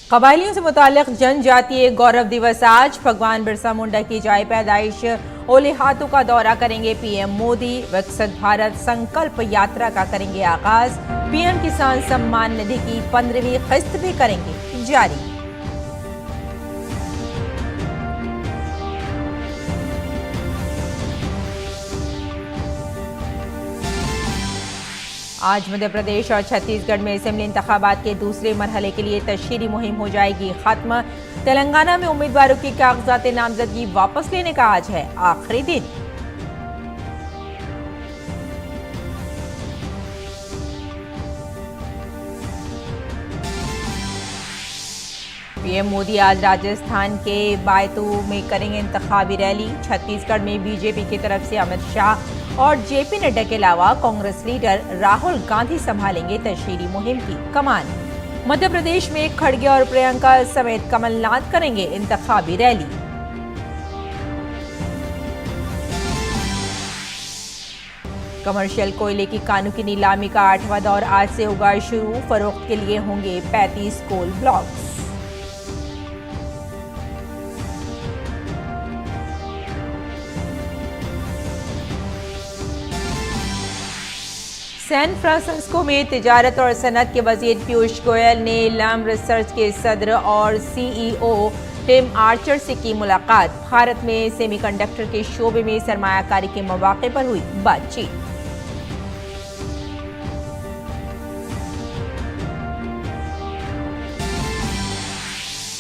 कबायलियों से मुताल्लिक जनजातीय गौरव दिवस आज भगवान बिरसा मुंडा की जाए पैदाइश ओले हाथों का दौरा करेंगे पीएम मोदी। विकसित भारत संकल्प यात्रा का करेंगे आगाज। पीएम किसान सम्मान निधि की 15वीं किस्त भी करेंगे जारी। आज मध्य प्रदेश और छत्तीसगढ़ में असेंबली इंतखाबात के दूसरे मरहले के लिए तशहीरी मुहिम हो जाएगी खत्म। तेलंगाना में उम्मीदवारों की कागजात नामजदगी वापस लेने का आज है आखिरी दिन। पीएम मोदी आज राजस्थान के बायतू में करेंगे इंतखाबी रैली। छत्तीसगढ़ में बीजेपी की तरफ से अमित शाह और जेपी नड्डा के अलावा कांग्रेस लीडर राहुल गांधी संभालेंगे तशहीरी मुहिम की कमान। मध्य प्रदेश में खड़गे और प्रियंका समेत कमलनाथ करेंगे इंतखाबी रैली। कमर्शियल कोयले की कानू की नीलामी का 8वां दौर आज से होगा शुरू। फरोख्त के लिए होंगे 35 कोल ब्लॉक्स। सैन फ्रांसिस्को में तिजारत और सनत के वजीर पीयूष गोयल ने लैम रिसर्च के सदर और सीईओ टिम आर्चर से की मुलाकात। भारत में सेमीकंडक्टर के शोबे में सरमायाकारी के मौके पर हुई बातचीत।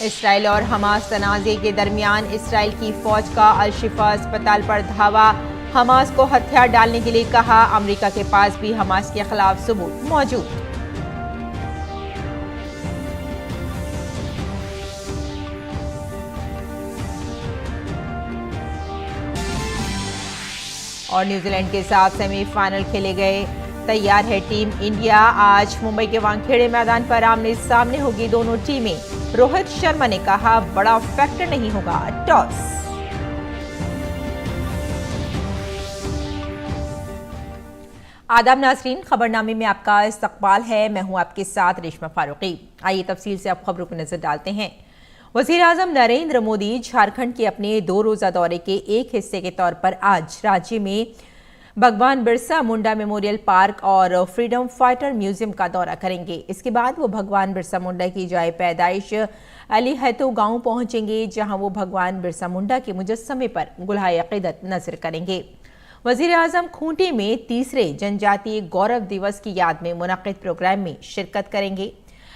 इसराइल और हमास तनाज़े के दरमियान इसराइल की फौज का अल-शिफा अस्पताल पर धावा। हमास को हथियार डालने के लिए कहा। अमेरिका के पास भी हमास के खिलाफ सबूत मौजूद। और न्यूजीलैंड के साथ सेमीफाइनल खेले गए। तैयार है टीम इंडिया। आज मुंबई के वानखेड़े मैदान पर आमने सामने होगी दोनों टीमें। रोहित शर्मा ने कहा बड़ा फैक्टर नहीं होगा टॉस। आदाब नाज़रीन, खबरनामे में आपका इस्तकबाल है। मैं हूं आपके साथ रेशमा फारूकी। आइए तफसील से आप खबरों पर नजर डालते हैं। वज़ीर आज़म नरेंद्र मोदी झारखंड के अपने 2 रोज़ा दौरे के एक हिस्से के तौर पर आज राज्य में भगवान बिरसा मुंडा मेमोरियल पार्क और फ्रीडम फाइटर म्यूजियम का दौरा करेंगे। इसके बाद वो भगवान बिरसा मुंडा की जाए पैदाइश अलीहतो गांव पहुंचेंगे, जहां वो भगवान बिरसा मुंडा के मुजस्समे पर गुलहाए अक़ीदत नज़र करेंगे। वज़ीर आज़म खूंटी में 3रे जनजातीय गौरव दिवस की याद में मुनक़िद प्रोग्राम में शिरकत करेंगे।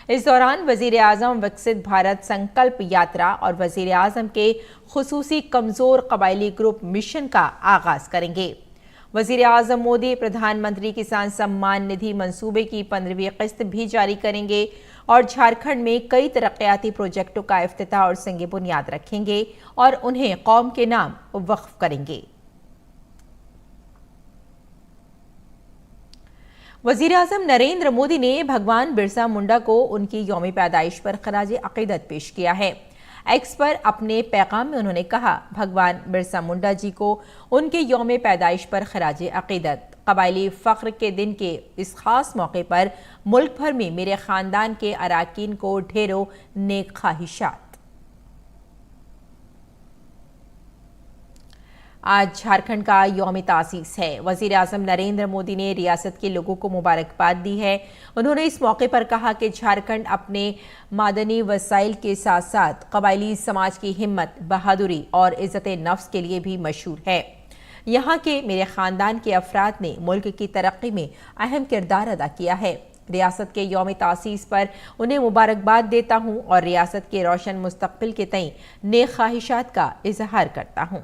इस दौरान वज़ीर आज़म विकसित भारत संकल्प यात्रा और वज़ीर आज़म के खुसूसी कमज़ोर कबायली ग्रुप मिशन का आगाज़ करेंगे। वज़ीर आज़म मोदी प्रधानमंत्री किसान सम्मान निधि मंसूबे की 15वीं किस्त भी जारी करेंगे और झारखंड में कई तरक्याती प्रोजेक्टों का इफ्तिताह और संग बुनियाद रखेंगे और उन्हें कौम के नाम वक्फ करेंगे। वज़ीर आज़म नरेंद्र मोदी ने भगवान बिरसा मुंडा को उनकी यौम पैदाइश पर खराज अक़ीदत पेश किया है। एक्स पर अपने पैगाम में उन्होंने कहा, भगवान बिरसा मुंडा जी को उनके यौम पैदाइश पर खराज अक़ीदत। कबायली फ़ख्र के दिन के इस खास मौके पर मुल्क भर में मेरे ख़ानदान के अरकान को ढेरों नेक ख्वाहिशात। आज झारखंड का यौम तासीस है। वज़ीर आज़म नरेंद्र मोदी ने रियासत के लोगों को मुबारकबाद दी है। उन्होंने इस मौके पर कहा कि झारखंड अपने मादनी वसाइल के साथ साथ कबायली समाज की हिम्मत, बहादुरी और इज़्ज़त नफ्स के लिए भी मशहूर है। यहाँ के मेरे ख़ानदान के अफराद ने मुल्क की तरक्की में अहम किरदार अदा किया है। रियासत के यौम तासीस पर उन्हें मुबारकबाद देता हूँ और रियासत के रोशन मुस्तक़बिल के तई नेक ख्वाहिशात का इजहार करता हूँ।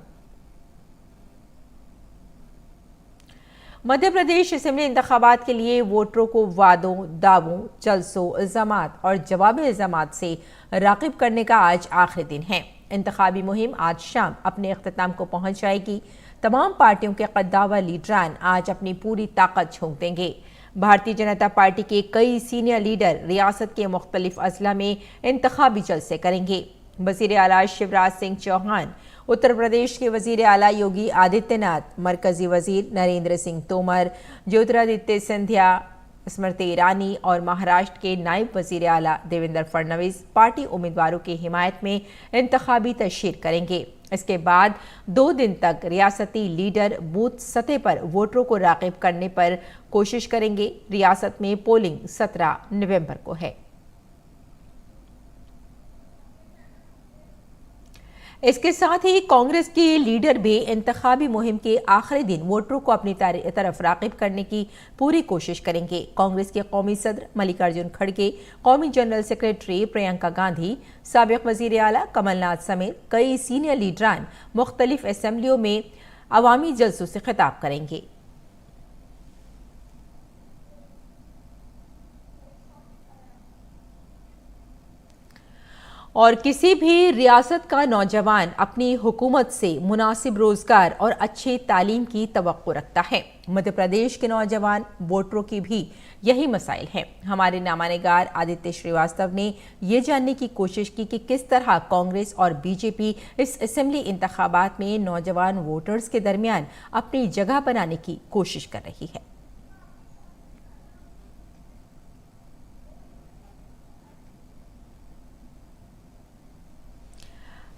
मध्य प्रदेश असेंबली इंतखाबात के लिए वोटरों को वादों, दावों, जलसों, इल्ज़ामात और जवाब इल्ज़ामात से राग़िब करने का आज आखिरी दिन है। इंतखाबी मुहिम आज शाम अपने अख्ताम को पहुंच जाएगी। तमाम पार्टियों के क़द्दावर लीडरान आज अपनी पूरी ताकत झोंक देंगे। भारतीय जनता पार्टी के कई सीनियर लीडर रियासत के मुख्तलिफ अज़ला में इंतखाबी जलसे करेंगे। वज़ीर आला शिवराज सिंह चौहान, उत्तर प्रदेश के वज़ीर आला योगी आदित्यनाथ, मरकजी वज़ीर नरेंद्र सिंह तोमर, ज्योतिरादित्य सिंधिया, स्मृति ईरानी और महाराष्ट्र के नायब वजीर आला देवेंद्र फडणवीस पार्टी उम्मीदवारों की हिमायत में इंतखाबी तशहीर करेंगे। इसके बाद 2 दिन तक रियासती लीडर बूथ सतह पर वोटरों को राग़िब करने पर कोशिश करेंगे। रियासत में पोलिंग 17 नवंबर को है। इसके साथ ही कांग्रेस के लीडर भी इंतखाबी मुहिम के आखिरी दिन वोटरों को अपनी तरफ राग़िब करने की पूरी कोशिश करेंगे। कांग्रेस के कौमी सदर मल्लिकार्जुन खड़गे, कौमी जनरल सेक्रेटरी प्रियंका गांधी, साबिक वजीर आला कमलनाथ समेत कई सीनियर लीडरान मुख्तलिफ असेंबलियों में अवामी जलसों से खिताब करेंगे। और किसी भी रियासत का नौजवान अपनी हुकूमत से मुनासिब रोजगार और अच्छी तालीम की तवक्को रखता है। मध्य प्रदेश के नौजवान वोटरों की भी यही मसाइल हैं। हमारे नामानिगार आदित्य श्रीवास्तव ने ये जानने की कोशिश की कि किस तरह कांग्रेस और बीजेपी इस असेंबली इंतखाबात में नौजवान वोटर्स के दरमियान अपनी जगह बनाने की कोशिश कर रही है।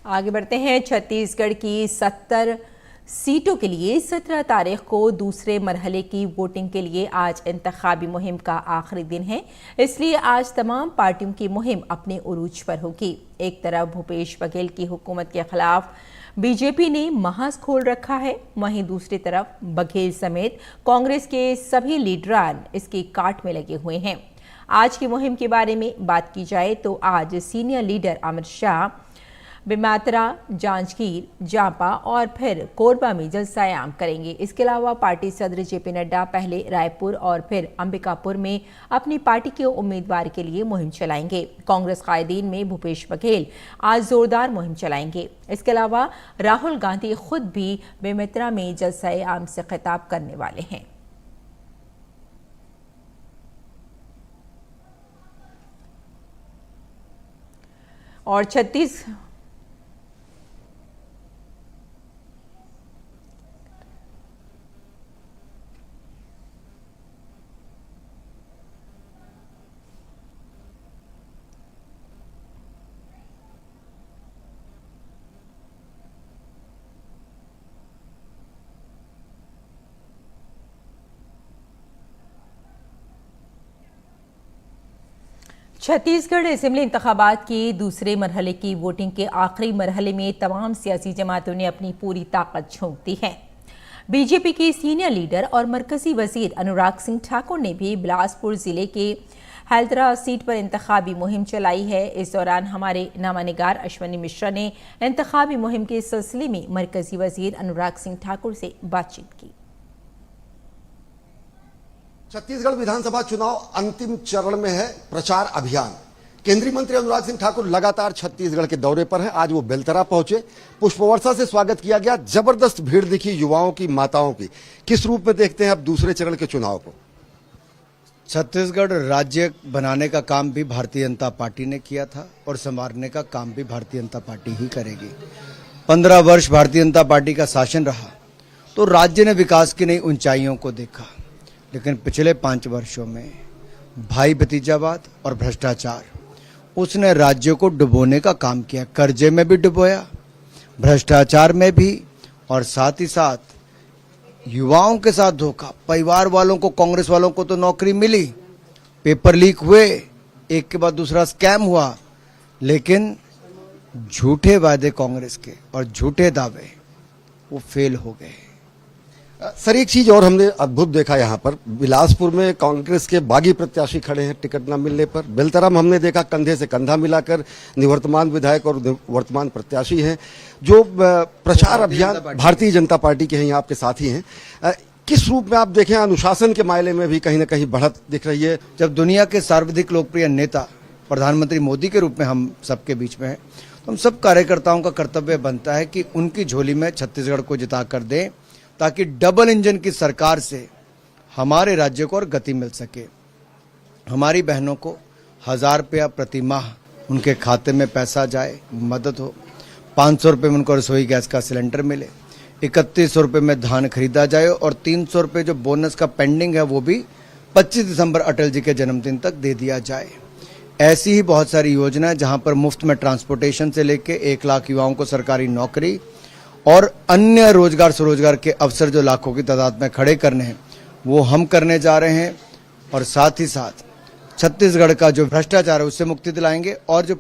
आगे बढ़ते हैं। छत्तीसगढ़ की 70 सीटों के लिए 17 तारीख को दूसरे मरहले की वोटिंग के लिए आज इंतखाबी मुहिम का आखिरी दिन है, इसलिए आज तमाम पार्टियों की मुहिम अपने उरूज पर होगी। एक तरफ भूपेश बघेल की हुकूमत के खिलाफ बीजेपी ने महाज खोल रखा है, वहीं दूसरी तरफ बघेल समेत कांग्रेस के सभी लीडरान इसकी काट में लगे हुए हैं। आज की मुहिम के बारे में बात की जाए तो आज senior leader Amit Shah Bemetara, Janjgir, Zampa और फिर कोरबा में जलसा-ए-आम करेंगे। इसके अलावा पार्टी सदर जेपी नड्डा पहले रायपुर और फिर अंबिकापुर में अपनी पार्टी के उम्मीदवार के लिए मुहिम चलाएंगे। कांग्रेस कायदीन में भूपेश बघेल आज जोरदार मुहिम चलाएंगे। इसके अलावा राहुल गांधी खुद भी बेमेतरा में जलसा-ए-आम से खिताब करने वाले हैं। और छत्तीसगढ़ असेंबली इंतखाबात के दूसरे मरहले की वोटिंग के आखिरी मरहले में तमाम सियासी जमातों ने अपनी पूरी ताकत झोंक दी है। बीजेपी के सीनियर लीडर और मरकजी वजीर अनुराग सिंह ठाकुर ने भी बिलासपुर जिले के हैदरा सीट पर इंतखाबी मुहिम चलाई है। इस दौरान हमारे नामानिगार अश्वनी मिश्रा ने इंतखाबी मुहिम के सिलसिले में मरकजी वजीर अनुराग सिंह ठाकुर से बातचीत की। छत्तीसगढ़ विधानसभा चुनाव अंतिम चरण में है प्रचार अभियान। केंद्रीय मंत्री अनुराग सिंह ठाकुर लगातार छत्तीसगढ़ के दौरे पर हैं। आज वो बेलतरा पहुंचे, पुष्पवर्षा से स्वागत किया गया। जबरदस्त भीड़ दिखी युवाओं की, माताओं की। किस रूप में देखते हैं अब दूसरे चरण के चुनाव को? छत्तीसगढ़ राज्य बनाने का काम भी भारतीय जनता पार्टी ने किया था और संवारने का काम भी भारतीय जनता पार्टी ही करेगी। 15 वर्ष भारतीय जनता पार्टी का शासन रहा तो राज्य ने विकास की नई ऊंचाइयों को देखा, लेकिन पिछले 5 वर्षों में भाई भतीजावाद और भ्रष्टाचार उसने राज्य को डुबोने का काम किया। कर्जे में भी डुबोया, भ्रष्टाचार में भी, और साथ ही साथ युवाओं के साथ धोखा। परिवार वालों को, कांग्रेस वालों को तो नौकरी मिली, पेपर लीक हुए, एक के बाद दूसरा स्कैम हुआ, लेकिन झूठे वादे कांग्रेस के और झूठे दावे वो फेल हो गए। सर, एक चीज और हमने अद्भुत देखा यहाँ पर, बिलासपुर में कांग्रेस के बागी प्रत्याशी खड़े हैं टिकट न मिलने पर। बेलतरा में हमने देखा कंधे से कंधा मिलाकर निवर्तमान विधायक और वर्तमान प्रत्याशी हैं जो प्रचार अभियान भारतीय जनता पार्टी के हैं, यहाँ आपके साथी हैं। किस रूप में आप देखें, अनुशासन के मायने में भी कहीं ना कहीं बढ़त दिख रही है? जब दुनिया के सर्वाधिक लोकप्रिय नेता प्रधानमंत्री मोदी के रूप में हम सबके बीच में है, तो हम सब कार्यकर्ताओं का कर्तव्य बनता है कि उनकी झोली में छत्तीसगढ़ को जिता कर दें, ताकि डबल इंजन की सरकार से हमारे राज्य को और गति मिल सके। हमारी बहनों को 1000 रुपया प्रति माह उनके खाते में पैसा जाए, मदद हो। 500 रुपये में उनको रसोई गैस का सिलेंडर मिले, 3100 रुपये में धान खरीदा जाए और 300 रुपये जो बोनस का पेंडिंग है वो भी 25 दिसंबर अटल जी के जन्मदिन तक दे दिया जाए। ऐसी ही बहुत सारी योजनाएं जहां पर मुफ्त में ट्रांसपोर्टेशन से लेके 1 लाख युवाओं को सरकारी नौकरी और अन्य रोजगार स्वरोजगार के अवसर जो लाखों की तादाद में खड़े करने हैं वो हम करने जा रहे हैं। और साथ ही साथ छत्तीसगढ़ का जो भ्रष्टाचार है उससे मुक्ति दिलाएंगे और जो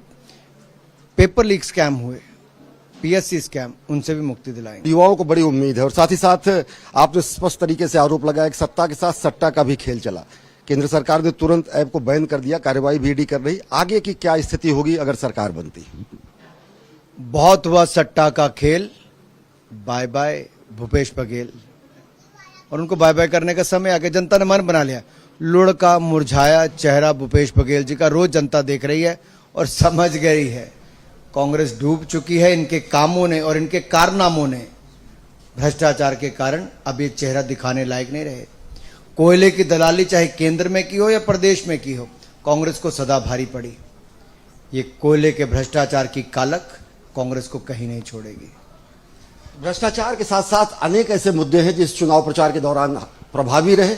पेपर लीक स्कैम हुए, पीएससी स्कैम, उनसे भी मुक्ति दिलाएंगे। युवाओं को बड़ी उम्मीद है और साथ ही साथ आपने स्पष्ट तरीके से आरोप लगाया कि सत्ता के साथ सट्टा का भी खेल चला। केंद्र सरकार ने तुरंत ऐप को बैन कर दिया, कार्रवाई भी ईडी कर रही। आगे की क्या स्थिति होगी अगर सरकार बनती? बहुत हुआ सट्टा का खेल, बाय बाय भूपेश बघेल। और उनको बाय बाय करने का समय आके जनता ने मन बना लिया। लुढ़का मुरझाया चेहरा भूपेश बघेल जी का रोज जनता देख रही है और समझ गई है कांग्रेस डूब चुकी है। इनके कामों ने और इनके कारनामों ने, भ्रष्टाचार के कारण अब ये चेहरा दिखाने लायक नहीं रहे। कोयले की दलाली चाहे केंद्र में की हो या प्रदेश में की हो, कांग्रेस को सदा भारी पड़ी। ये कोयले के भ्रष्टाचार की कालक कांग्रेस को कहीं नहीं छोड़ेगी। भ्रष्टाचार के साथ साथ अनेक ऐसे मुद्दे हैं जिस चुनाव प्रचार के दौरान प्रभावी रहे।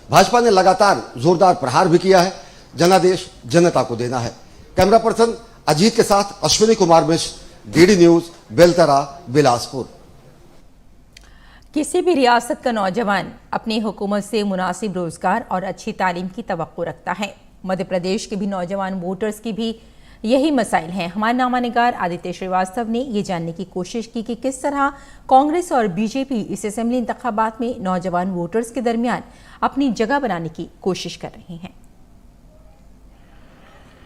भाजपा ने लगातार जोरदार प्रहार भी किया है। जनादेश जनता को देना है। कैमरा पर्सन अजीत के साथ अश्विनी कुमार मिश्र, डीडी न्यूज, बेलतरा, बिलासपुर। किसी भी रियासत का नौजवान अपनी हुकूमत से मुनासिब रोजगार और अच्छी तालीम की तवक्को रखता है। मध्य प्रदेश के भी नौजवान वोटर्स की भी यही मसाइल हैं। हमारे नामानिगार आदित्य श्रीवास्तव ने ये जानने की कोशिश की कि किस तरह कांग्रेस और बीजेपी इस असेंबली इंतखाबात में नौजवान वोटर्स के दरमियान अपनी जगह बनाने की कोशिश कर रही हैं।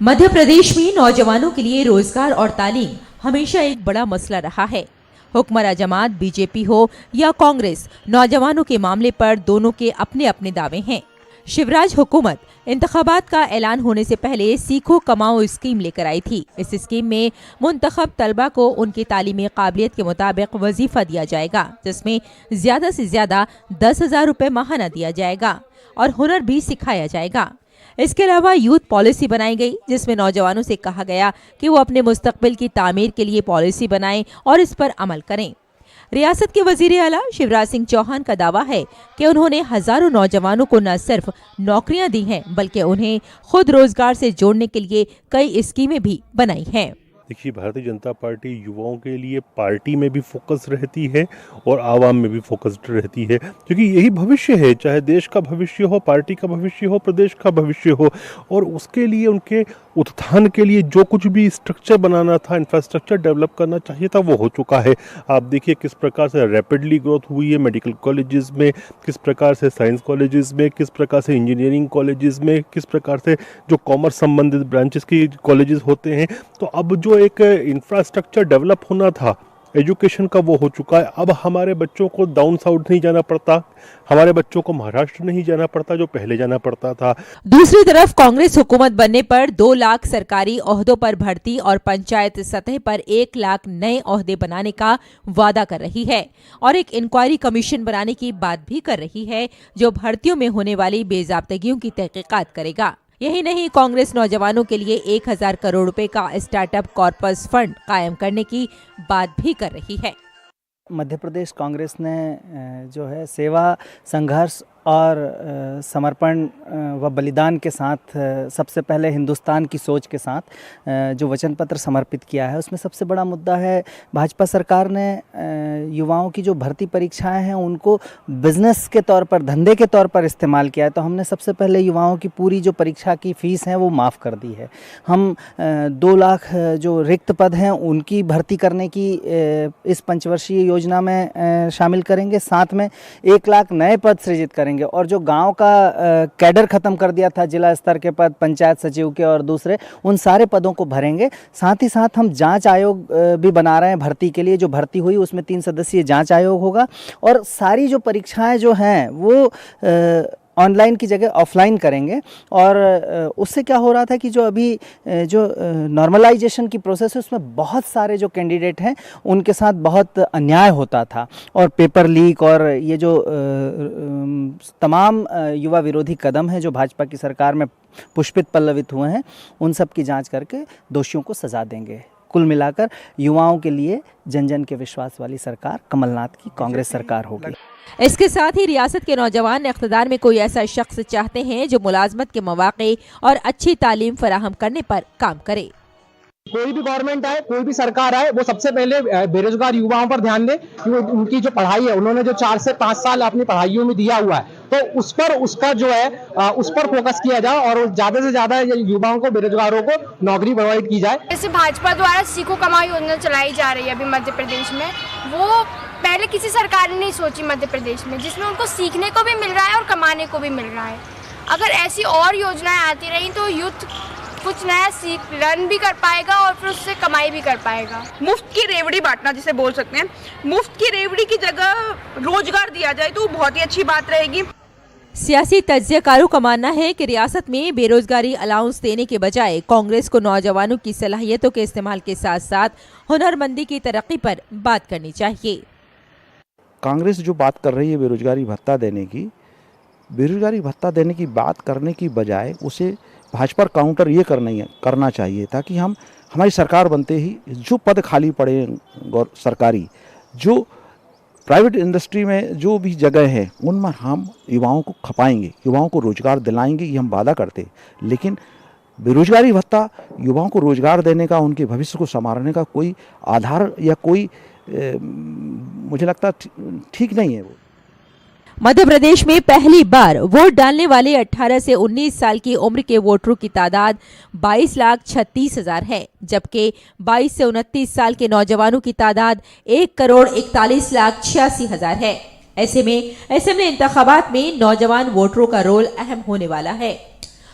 मध्य प्रदेश में नौजवानों के लिए रोजगार और तालीम हमेशा एक बड़ा मसला रहा है। हुक्मरान जमात बीजेपी हो या कांग्रेस, नौजवानों के मामले पर दोनों के अपने अपने दावे हैं। शिवराज हुकूमत इंतखाबात का ऐलान होने से पहले सीखो कमाओ स्कीम लेकर आई थी। इस स्कीम में मुंतखब तलबा को उनकी तालीमी काबिलियत के मुताबिक वजीफा दिया जाएगा, जिसमें ज्यादा से ज्यादा 10,000 रुपए माहाना दिया जाएगा और हुनर भी सिखाया जाएगा। इसके अलावा यूथ पॉलिसी बनाई गई, जिसमें नौजवानों से कहा गया कि वो अपने मुस्तकबिल की तामीर के लिए पॉलिसी बनाएं और इस पर अमल करें। रियासत के वजीर आला शिवराज सिंह चौहान का दावा है कि उन्होंने हजारों नौजवानों को न सिर्फ नौकरियां दी हैं, बल्कि उन्हें खुद रोजगार से जोड़ने के लिए कई स्कीमें भी बनाई हैं। देखिए, भारतीय जनता पार्टी युवाओं के लिए पार्टी में भी फोकस रहती है और आवाम में भी फोकस्ड रहती है, क्योंकि यही भविष्य है। चाहे देश का भविष्य हो, पार्टी का भविष्य हो, प्रदेश का भविष्य हो, और उसके लिए उनके उत्थान के लिए जो कुछ भी स्ट्रक्चर बनाना था, इंफ्रास्ट्रक्चर डेवलप करना चाहिए था, वो हो चुका है। आप देखिए किस प्रकार से रैपिडली ग्रोथ हुई है मेडिकल कॉलेजेस में, किस प्रकार से साइंस कॉलेजेस में, किस प्रकार से इंजीनियरिंग कॉलेजेस में, किस प्रकार से जो कॉमर्स संबंधित ब्रांचेस की कॉलेजेस होते हैं। तो अब जो एक इंफ्रास्ट्रक्चर डेवलप होना था एजुकेशन का, वो हो चुका है। अब हमारे बच्चों को डाउन साउथ नहीं जाना पड़ता, हमारे बच्चों को महाराष्ट्र नहीं जाना पड़ता जो पहले जाना पड़ता था। दूसरी तरफ कांग्रेस हुकूमत बनने पर 2 लाख सरकारी ओहदों पर भर्ती और पंचायत सतह पर 1 लाख नए ओहदे बनाने का वादा कर रही है और एक इंक्वायरी कमीशन बनाने की बात भी कर रही है, जो भर्तियों में होने वाली बेजाब्तगियों की तहकीकात करेगा। यही नहीं, कांग्रेस नौजवानों के लिए 1,000 करोड़ रुपए का स्टार्टअप कॉर्पस फंड कायम करने की बात भी कर रही है। मध्य प्रदेश कांग्रेस ने जो है सेवा, संघर्ष और समर्पण व बलिदान के साथ सबसे पहले हिंदुस्तान की सोच के साथ जो वचन पत्र समर्पित किया है, उसमें सबसे बड़ा मुद्दा है भाजपा सरकार ने युवाओं की जो भर्ती परीक्षाएं हैं उनको बिजनेस के तौर पर, धंधे के तौर पर इस्तेमाल किया है। तो हमने सबसे पहले युवाओं की पूरी जो परीक्षा की फ़ीस है वो माफ़ कर दी है। हम 2 लाख जो रिक्त पद हैं उनकी भर्ती करने की इस पंचवर्षीय योजना में शामिल करेंगे। साथ में 1 लाख नए पद सृजित करेंगे और जो गांव का कैडर खत्म कर दिया था, जिला स्तर के पद, पंचायत सचिव के और दूसरे, उन सारे पदों को भरेंगे। साथ ही साथ हम जांच आयोग भी बना रहे हैं भर्ती के लिए। जो भर्ती हुई उसमें 3 सदस्यीय जांच आयोग होगा और सारी जो परीक्षाएं जो हैं वो ऑनलाइन की जगह ऑफलाइन करेंगे। और उससे क्या हो रहा था कि जो अभी जो नॉर्मलाइजेशन की प्रोसेस है उसमें बहुत सारे जो कैंडिडेट हैं उनके साथ बहुत अन्याय होता था और पेपर लीक और ये जो तमाम युवा विरोधी कदम हैं जो भाजपा की सरकार में पुष्पित पल्लवित हुए हैं, उन सब की जांच करके दोषियों को सजा देंगे। कुल मिलाकर युवाओं के लिए जन जन के विश्वास वाली सरकार कमलनाथ की कांग्रेस सरकार होगी। इसके साथ ही रियासत के नौजवान इख्तिदार में कोई ऐसा शख्स चाहते हैं जो मुलाजमत के मौके और अच्छी तालीम फराहम करने पर काम करे। कोई भी गवर्नमेंट आए, कोई भी सरकार आए, वो सबसे पहले बेरोजगार युवाओं पर ध्यान दे कि उनकी जो पढ़ाई है, उन्होंने जो 4 से 5 साल अपनी पढ़ाइयों में दिया हुआ है, तो उस पर उसका जो है उस पर फोकस किया जाए और ज्यादा से ज्यादा युवाओं को, बेरोजगारों को नौकरी प्रोवाइड की जाए। जैसे भाजपा द्वारा सीखो कमाओ योजना चलाई जा रही है अभी मध्य प्रदेश में, वो पहले किसी सरकार ने नहीं सोची मध्य प्रदेश में, जिसमें उनको सीखने को भी मिल रहा है और कमाने को भी मिल रहा है। अगर ऐसी और योजनाएं आती रही तो यूथ कुछ नया सीख लर्न भी कर पाएगा और फिर उससे कमाई भी कर पाएगा। मुफ्त की रेवड़ी बांटना जिसे बोल सकते हैं, मुफ्त की रेवड़ी की जगह रोजगार दिया जाए तो बहुत ही अच्छी बात रहेगी। सियासी तज्जियाकारों का मानना है कि रियासत में बेरोजगारी अलाउंस देने के बजाय कांग्रेस को नौजवानों की सलाहियतों के इस्तेमाल के साथ साथ हुनरमंदी की तरक्की पर बात करनी चाहिए। कांग्रेस जो बात कर रही है बेरोजगारी भत्ता देने की बात करने की बजाय उसे भाजपा काउंटर ये करना चाहिए था कि हमारी सरकार बनते ही जो पद खाली पड़े सरकारी, जो प्राइवेट इंडस्ट्री में जो भी जगह है, उनमें हम युवाओं को खपाएंगे, युवाओं को रोजगार दिलाएंगे, ये हम वादा करते। लेकिन बेरोजगारी भत्ता युवाओं को रोजगार देने का, उनके भविष्य को संवारने का कोई आधार या कोई मुझे लगता ठीक नहीं है। वो मध्य प्रदेश में पहली बार वोट डालने वाले 18 से 19 साल की उम्र के वोटरों की तादाद 22,36,000 है, जबकि 22 से 29 साल के नौजवानों की तादाद 1,41,86,000 है। ऐसे में असेंबली इंतखाबात में नौजवान वोटरों का रोल अहम होने वाला है।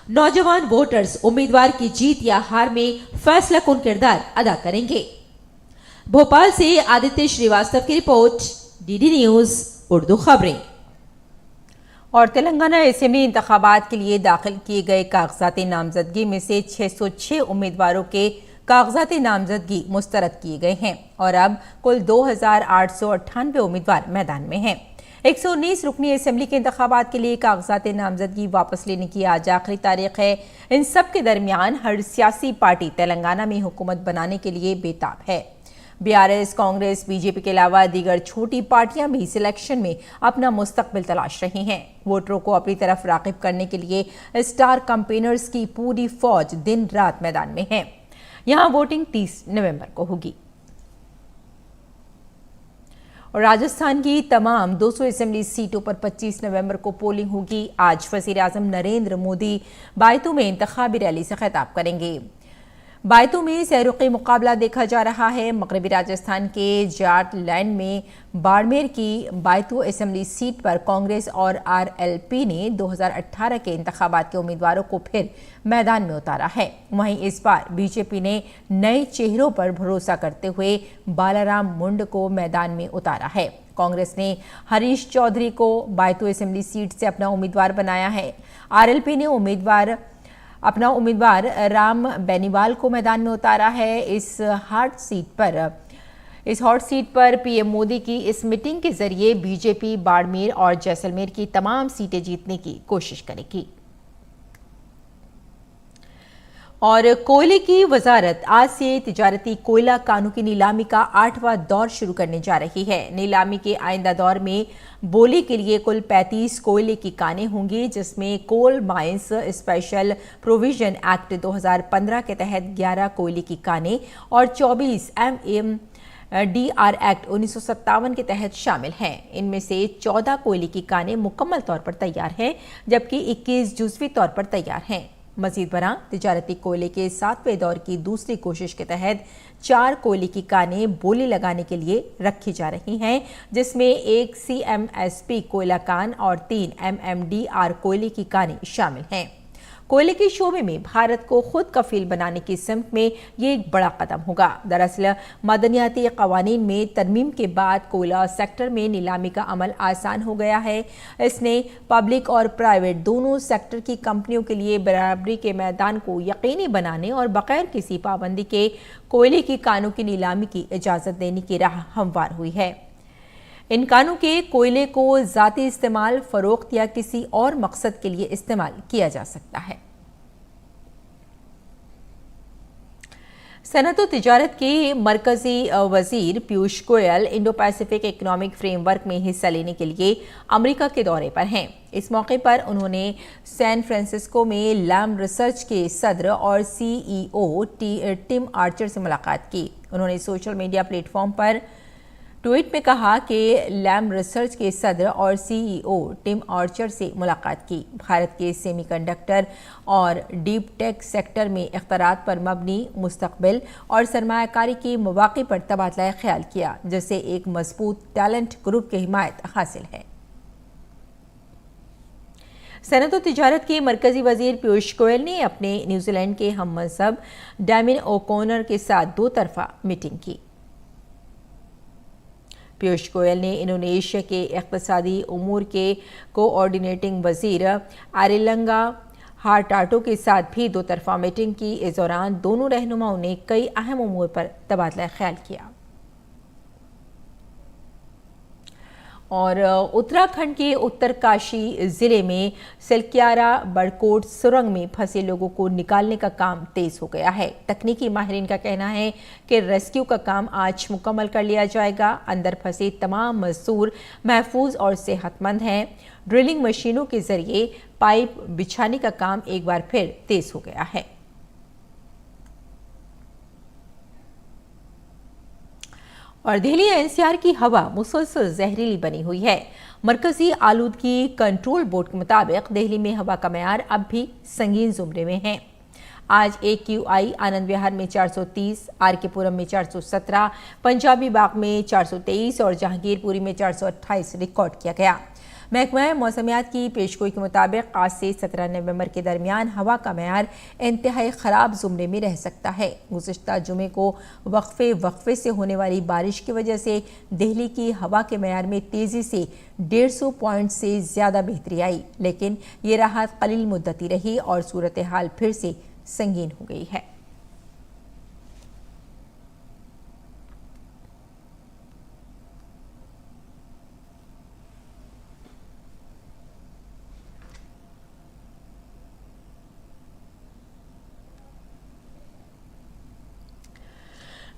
नौजवान वोटर्स उम्मीदवार की जीत या हार में फैसला कुन किरदार अदा करेंगे। भोपाल से आदित्य श्रीवास्तव की रिपोर्ट, डीडी न्यूज उर्दू खबरें। और तेलंगाना असेंबली इंतखाबात के लिए दाखिल किए गए कागजात नामजदगी में से 606 उम्मीदवारों के कागजात नामजदगी मुस्तरद किए गए हैं और अब कुल 2,898 उम्मीदवार मैदान में हैं। 119 रुकनी असेंबली के इंतखाबात के लिए कागजात नामजदगी वापस लेने की आज आखिरी तारीख है। इन सब के दरमियान हर सियासी पार्टी तेलंगाना में हुकूमत बनाने के लिए बेताब है। बीआरएस, कांग्रेस, बीजेपी के अलावा दीगर छोटी पार्टियां भी सिलेक्शन में अपना मुस्तकबिल तलाश रही हैं। वोटरों को अपनी तरफ राग़िब करने के लिए स्टार कैंपेनर्स की पूरी फौज दिन रात मैदान में है। यहां वोटिंग 30 नवंबर को होगी। और राजस्थान की तमाम 200 असेंबली सीटों पर 25 नवंबर को पोलिंग होगी। आज वज़ीर आज़म नरेंद्र मोदी बायतू में इंतखाबी रैली से खिताब करेंगे। बायतू में सैरुकी मुकाबला देखा जा रहा है। मगरबी राजस्थान के जाट लैंड में बाड़मेर की बायतू असेंबली सीट पर कांग्रेस और आरएलपी ने 2018 के इंतखाबात के उम्मीदवारों को फिर मैदान में उतारा है। वहीं इस बार बीजेपी ने नए चेहरों पर भरोसा करते हुए बालाराम मुंड को मैदान में उतारा है। कांग्रेस ने हरीश चौधरी को बायतू असेंबली सीट से अपना उम्मीदवार बनाया है। आरएलपी ने अपना उम्मीदवार राम बेनीवाल को मैदान में उतारा है। इस हॉट सीट पर पीएम मोदी की इस मीटिंग के जरिए बीजेपी बाड़मेर और जैसलमेर की तमाम सीटें जीतने की कोशिश करेगी। और कोयले की वजारत आज से तिजारती कोयला कानों की नीलामी का 8वां दौर शुरू करने जा रही है। नीलामी के आइंदा दौर में बोली के लिए कुल 35 कोयले की कानें होंगी, जिसमें coal mines special provision act 2015 के तहत 11 कोयले की कानें और 24 MMDR एक्ट 1957 के तहत शामिल हैं। इनमें से 14 कोयले की कानें मुकम्मल तौर पर तैयार हैं, जबकि 21 जुज़वी तौर पर तैयार हैं। मजीद बरां तिजारती कोयले के 7वें दौर की दूसरी कोशिश के तहत 4 कोयले की कानें बोली लगाने के लिए रखी जा रही हैं, जिसमें 1 CMSP कोयला कान और 3 MMDR कोयले की कानें शामिल हैं। कोयले के शोबे में भारत को खुद कफील बनाने की सिमत में ये एक बड़ा कदम होगा। दरअसल मदनियाती कवानीन में तरमीम के बाद कोयला सेक्टर में नीलामी का अमल आसान हो गया है। इसने पब्लिक और प्राइवेट दोनों सेक्टर की कंपनियों के लिए बराबरी के मैदान को यकीनी बनाने और बगैर किसी पाबंदी के कोयले की कानों की नीलामी की इजाज़त देने की राह हमवार हुई है। इन कानों के कोयले को ज़ाती इस्तेमाल, फरोख्त या किसी और मकसद के लिए इस्तेमाल किया जा सकता है। सनअत व तिजारत के मरकजी वजीर Piyush Goyal Indo Pacific economic framework में हिस्सा लेने के लिए अमेरिका के दौरे पर हैं। इस मौके पर उन्होंने सैन फ्रांसिस्को में लैम रिसर्च के सदर और सीईओ टिम आर्चर से मुलाकात की। उन्होंने सोशल मीडिया प्लेटफॉर्म पर ट्वीट में कहा कि लैम रिसर्च के सदर और सीईओ टिम आर्चर से मुलाकात की। भारत के सेमीकंडक्टर और डीप टेक सेक्टर में इख्तरात पर मबनी मुस्तकबिल और सरमायाकारी के मौक़े पर तबादला ख्याल किया, जिससे एक मजबूत टैलेंट ग्रुप की हिमायत हासिल है। सनअत व तिजारत के मरकजी वजीर पीयूष गोयल ने अपने न्यूजीलैंड के हममनसब डैमिन ओ'कॉनर के साथ दो तरफा मीटिंग की। पीयूष गोयल ने इंडोनेशिया के इक़्तिसादी उमूर के कोऑर्डिनेटिंग वजीर आरिलंगा हार्टाटो के साथ भी दो तरफा मीटिंग की। इस दौरान दोनों रहनुमाओं ने कई अहम उमूर पर तबादला ख्याल किया। और उत्तराखंड के उत्तरकाशी जिले में सिलक्यारा बड़कोट सुरंग में फंसे लोगों को निकालने का काम तेज हो गया है। तकनीकी माहिरीन का कहना है कि रेस्क्यू का काम आज मुकम्मल कर लिया जाएगा। अंदर फंसे तमाम मजदूर महफूज और सेहतमंद हैं। ड्रिलिंग मशीनों के जरिए पाइप बिछाने का काम एक बार फिर तेज हो गया है। और दिल्ली एनसीआर की हवा मुसलसल जहरीली बनी हुई है। मरकजी आलूदगी कंट्रोल बोर्ड के मुताबिक दिल्ली में हवा का मयार अब भी संगीन जुमरे में है। आज AQI आनंद विहार में 430, RK पुरम में 417, पंजाबी बाग में 423 और जहांगीरपुरी में 428 रिकॉर्ड किया गया। महकमा मौसमियात की पेशगोई के मुताबिक आज से 17 नवंबर के दरमियान हवा का मयार इंतहाई ख़राब जुमरे में रह सकता है। गुज़िश्ता जुमे को वक्फे से होने वाली बारिश की वजह से दिल्ली की हवा के मयार में तेज़ी से 150 पॉइंट से ज़्यादा बेहतरी आई, लेकिन ये राहत कलील मुद्दती रही और सूरत हाल फिर से संगीन हो गई है।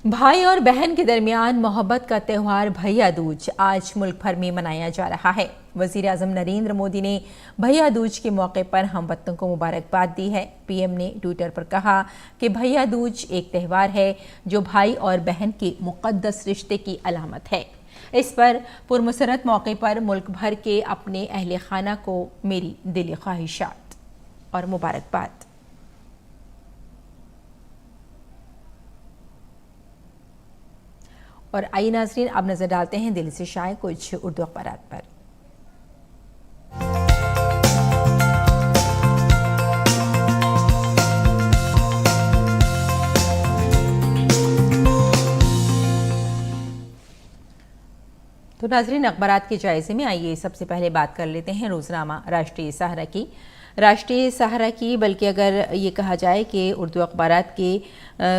भाई और बहन के दरमियान मोहब्बत का त्यौहार भैया दूज आज मुल्क भर में मनाया जा रहा है। वज़ीर आज़म नरेंद्र मोदी ने भैया दूज के मौके पर हमवतनों को मुबारकबाद दी है। पीएम ने ट्विटर पर कहा कि भैया दूज एक त्यौहार है जो भाई और बहन के मुक़द्दस रिश्ते की अलामत है। इस पर पुरमसरत मौके पर मुल्क भर के अपने अहले खाना को मेरी दिली ख्वाहिशात और मुबारकबाद। और आइए नाज़रीन, अब नजर डालते हैं दिल्ली से शाये कुछ उर्दू अखबारात पर। तो नाज़रीन, अखबारात के जायजे में आइए सबसे पहले बात कर लेते हैं रोजनामा राष्ट्रीय सहारा की। राष्ट्रीय सहारा की, बल्कि अगर ये कहा जाए कि उर्दू अखबारात के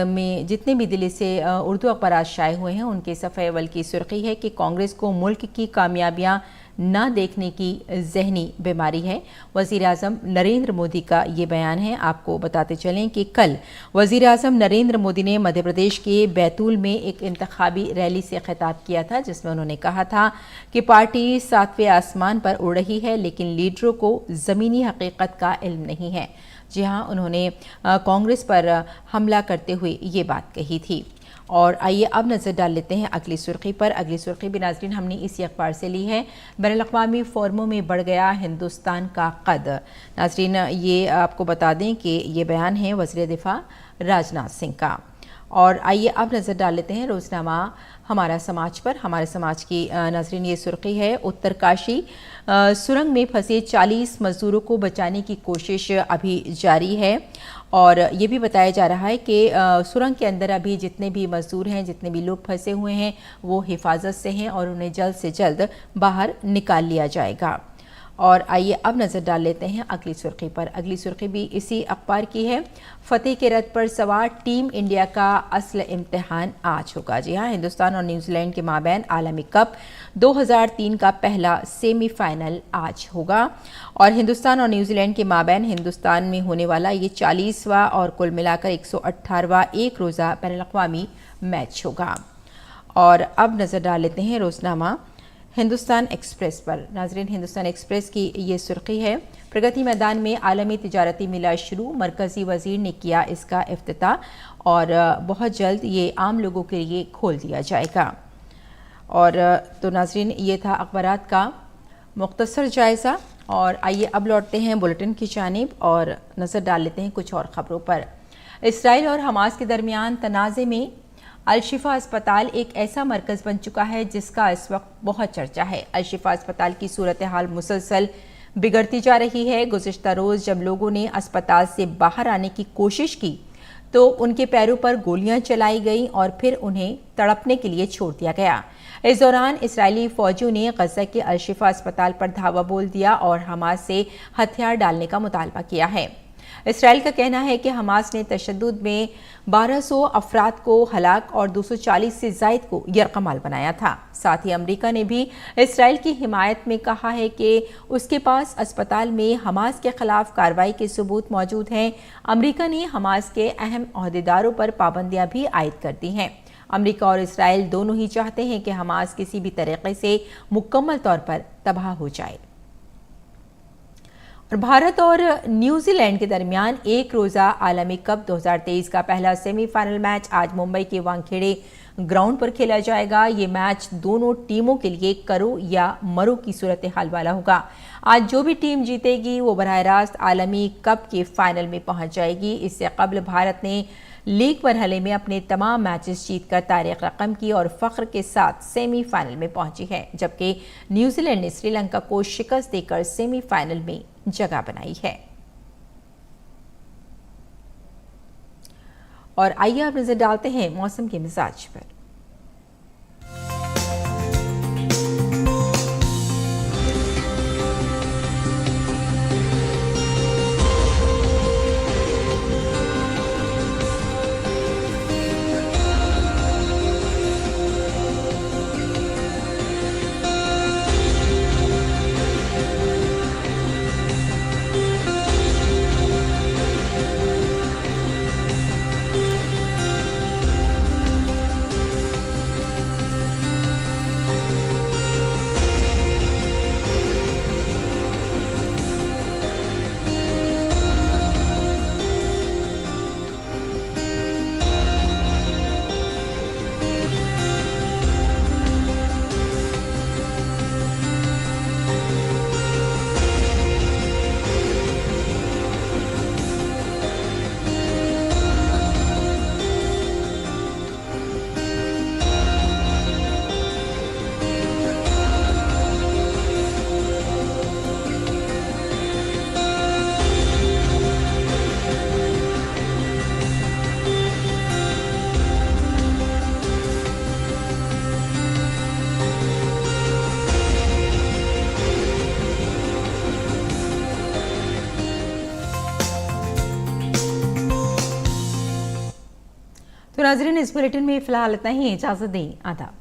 में जितने भी दिल्ली से उर्दू अखबारात शाये हुए हैं उनके सफ़े अव्वल की सुर्खी है कि कांग्रेस को मुल्क की कामयाबियां ना देखने की जहनी बीमारी है। वज़ीर आज़म नरेंद्र मोदी का ये बयान है। आपको बताते चलें कि कल वज़ीर आज़म नरेंद्र मोदी ने मध्य प्रदेश के बैतूल में एक इंतखाबी रैली से खिताब किया था, जिसमें उन्होंने कहा था कि पार्टी 7वें आसमान पर उड़ रही है, लेकिन लीडरों को ज़मीनी हकीकत का इल्म नहीं है। जी हाँ, उन्होंने कांग्रेस पर हमला करते हुए ये बात कही थी। और आइए अब नज़र डाल लेते हैं अगली सुर्खी पर। अगली सुर्खी भी नाज़रीन हमने इसी अखबार से ली है। बैनुल-अक़वामी फोरमों में बढ़ गया हिंदुस्तान का कद। नाज़रीन, ये आपको बता दें कि ये बयान है वज़ीर दिफा राजनाथ सिंह का। और आइए अब नज़र डाल लेते हैं रोज़नामा हमारा समाज पर। हमारे समाज की नाज़रीन ये सुर्खी है, उत्तरकाशी सुरंग में फंसे 40 मजदूरों को बचाने की कोशिश अभी जारी है। और ये भी बताया जा रहा है कि सुरंग के अंदर अभी जितने भी मजदूर हैं, जितने भी लोग फंसे हुए हैं, वो हिफाजत से हैं और उन्हें जल्द से जल्द बाहर निकाल लिया जाएगा। और आइए अब नज़र डाल लेते हैं अगली सुर्खी पर। अगली सुर्खी भी इसी अखबार की है। फतेह के रथ पर सवार टीम इंडिया का असल इम्तिहान आज होगा। जी हाँ, हिंदुस्तान और न्यूजीलैंड के माबैन आलमी कप 2003 का पहला सेमीफाइनल आज होगा और हिंदुस्तान और न्यूजीलैंड के माबैन हिंदुस्तान में होने वाला ये 40वां और कुल मिलाकर 118वां एक रोज़ा बैनुल-अक़वामी मैच होगा। और अब नज़र डाल लेते हैं रोज़नामा हिंदुस्तान एक्सप्रेस पर। नाजरीन, हिंदुस्तान एक्सप्रेस की ये सुर्खी है, प्रगति मैदान में आलमी तिजारती मेला शुरू, मरकजी वजीर ने किया इसका इफ्तिताह और बहुत जल्द ये आम लोगों के लिए खोल दिया जाएगा। और तो नाजरीन, ये था अखबारात का मुख्तसर जायज़ा और आइए अब लौटते हैं बुलेटिन की जानिब और नज़र डाल लेते हैं कुछ और ख़बरों पर। इसराइल और हमास के दरमियान तनाज़े में अल-शिफा अस्पताल एक ऐसा मरकज़ बन चुका है जिसका इस वक्त बहुत चर्चा है। अल-शिफा अस्पताल की सूरत हाल मुसलसल बिगड़ती जा रही है। गुज़िश्ता रोज़ जब लोगों ने अस्पताल से बाहर आने की कोशिश की तो उनके पैरों पर गोलियां चलाई गईं और फिर उन्हें तड़पने के लिए छोड़ दिया गया। इस दौरान इस्राएली फौजियों ने गज़ा के अल-शिफा अस्पताल पर धावा बोल दिया और हमास से हथियार डालने का मुतालबा किया है। इसराइल का कहना है कि हमास ने तशद्दुद में 1200 अफराद को हलाक और 240 से ज़ायद को यरकमाल बनाया था। साथ ही अमेरिका ने भी इसराइल की हिमायत में कहा है कि उसके पास अस्पताल में हमास के खिलाफ कार्रवाई के सबूत मौजूद हैं। अमेरिका ने हमास के अहम ओहदेदारों पर पाबंदियां भी आयद कर दी हैं। अमेरिका और इसराइल दोनों ही चाहते हैं कि हमास किसी भी तरीके से मुकम्मल तौर पर तबाह हो जाए। और भारत और न्यूजीलैंड के दरमियान एक रोज़ा आलमी कप 2023 का पहला सेमीफाइनल मैच आज मुंबई के वानखेड़े ग्राउंड पर खेला जाएगा। ये मैच दोनों टीमों के लिए करो या मरो की सूरत हाल वाला होगा। आज जो भी टीम जीतेगी वो बराह रास्त आलमी कप के फाइनल में पहुंच जाएगी। इससे कबल भारत ने लीग मरहले में अपने तमाम मैचेस जीतकर तारीख रकम की और फख्र के साथ सेमीफाइनल में पहुंची है, जबकि न्यूजीलैंड ने श्रीलंका को शिकस्त देकर सेमीफाइनल में जगह बनाई है। और आइए अब नजर डालते हैं मौसम के मिजाज पर। तो नाज़रीन, इस बुलेटिन में फिलहाल इतना ही। इजाज़त दें। आदाब।